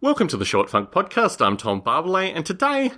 Welcome to the Short Funk Podcast. I'm Tom Barbalet, and today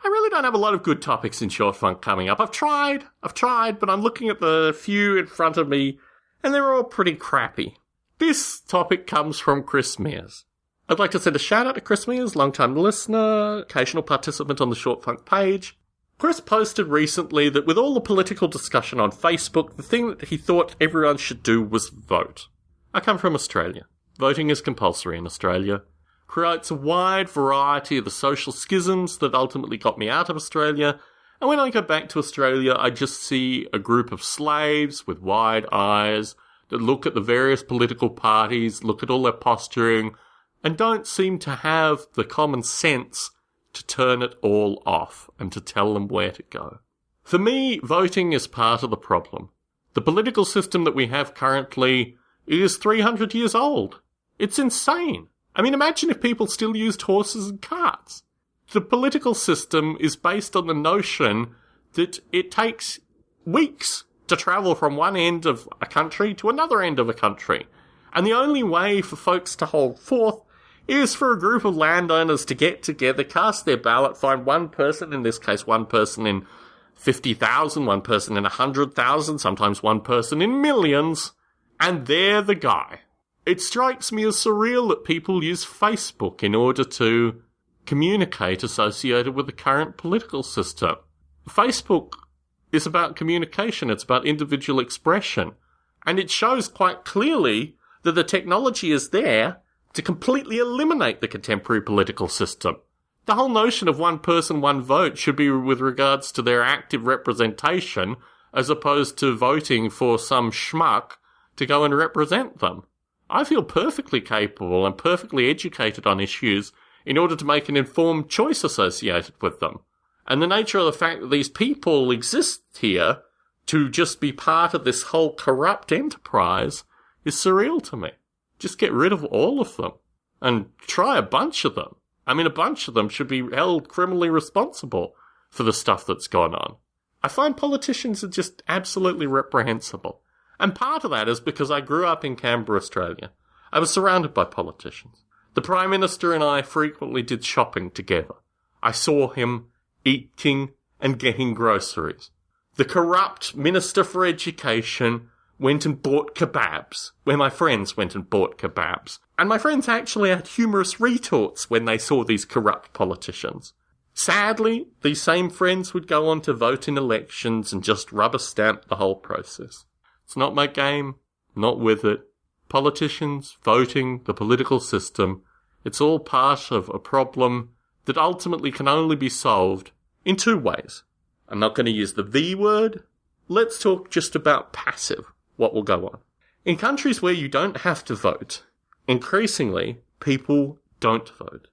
I really don't have a lot of good topics in Short Funk coming up. I've tried, but I'm looking at the few in front of me, and they're all pretty crappy. This topic comes from Chris Mears. I'd like to send a shout out to Chris Mears, long-time listener, occasional participant on the Short Funk page. Chris posted recently that with all the political discussion on Facebook, the thing that he thought everyone should do was vote. I come from Australia. Voting is compulsory in Australia. Creates a wide variety of the social schisms that ultimately got me out of Australia. And when I go back to Australia, I just see a group of slaves with wide eyes that look at the various political parties, look at all their posturing, and don't seem to have the common sense to turn it all off and to tell them where to go. For me, voting is part of the problem. The political system that we have currently is 300 years old. It's insane. I mean, imagine if people still used horses and carts. The political system is based on the notion that it takes weeks to travel from one end of a country to another end of a country. And the only way for folks to hold forth is for a group of landowners to get together, cast their ballot, find one person, in this case one person in 50,000, one person in 100,000, sometimes one person in millions, and they're the guy. It strikes me as surreal that people use Facebook in order to communicate associated with the current political system. Facebook is about communication, it's about individual expression, and it shows quite clearly that the technology is there to completely eliminate the contemporary political system. The whole notion of one person, one vote should be with regards to their active representation as opposed to voting for some schmuck to go and represent them. I feel perfectly capable and perfectly educated on issues in order to make an informed choice associated with them. And the nature of the fact that these people exist here to just be part of this whole corrupt enterprise is surreal to me. Just get rid of all of them and try a bunch of them. I mean, a bunch of them should be held criminally responsible for the stuff that's gone on. I find politicians are just absolutely reprehensible. And part of that is because I grew up in Canberra, Australia. I was surrounded by politicians. The Prime Minister and I frequently did shopping together. I saw him eating and getting groceries. The corrupt Minister for Education went and bought kebabs, where my friends went and bought kebabs. And my friends actually had humorous retorts when they saw these corrupt politicians. Sadly, these same friends would go on to vote in elections and just rubber stamp the whole process. It's not my game, not with it. Politicians, voting, the political system, it's all part of a problem that ultimately can only be solved in two ways. I'm not going to use the V word. Let's talk just about passive, what will go on. In countries where you don't have to vote, increasingly, people don't vote.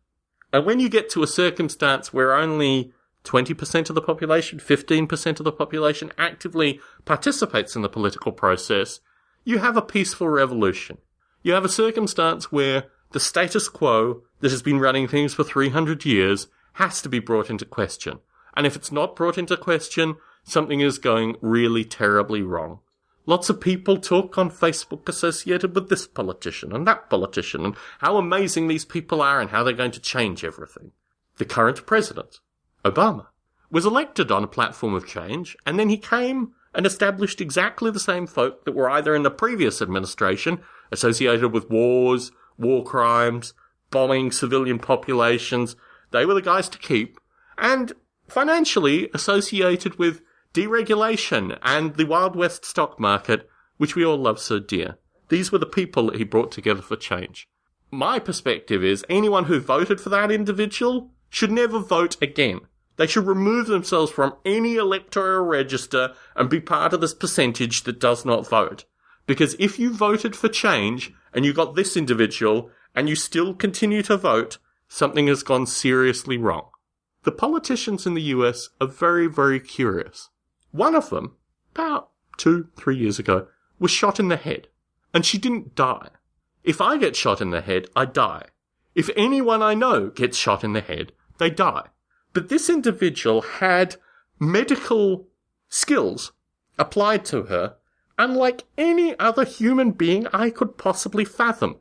And when you get to a circumstance where only 20% of the population, 15% of the population actively participates in the political process, you have a peaceful revolution. You have a circumstance where the status quo that has been running things for 300 years has to be brought into question. And if it's not brought into question, something is going really terribly wrong. Lots of people talk on Facebook associated with this politician and that politician and how amazing these people are and how they're going to change everything. The current president, Obama, was elected on a platform of change, and then he came and established exactly the same folk that were either in the previous administration, associated with wars, war crimes, bombing civilian populations. They were the guys to keep, and financially associated with deregulation and the Wild West stock market, which we all love so dear. These were the people that he brought together for change. My perspective is anyone who voted for that individual should never vote again. They should remove themselves from any electoral register and be part of this percentage that does not vote. Because if you voted for change and you got this individual and you still continue to vote, something has gone seriously wrong. The politicians in the US are very, very curious. One of them, about 2-3 years ago, was shot in the head. And she didn't die. If I get shot in the head, I die. If anyone I know gets shot in the head, they die. But this individual had medical skills applied to her unlike any other human being I could possibly fathom.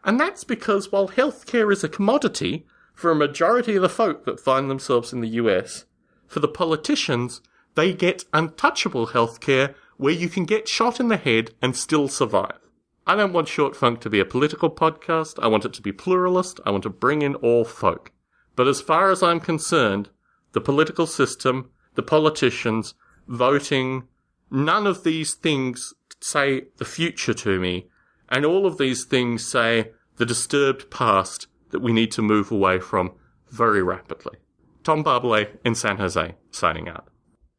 And that's because while healthcare is a commodity for a majority of the folk that find themselves in the US, for the politicians, they get untouchable healthcare where you can get shot in the head and still survive. I don't want Short Funk to be a political podcast. I want it to be pluralist. I want to bring in all folk. But as far as I'm concerned, the political system, the politicians, voting, none of these things say the future to me. And all of these things say the disturbed past that we need to move away from very rapidly. Tom Barbalet in San Jose, signing out.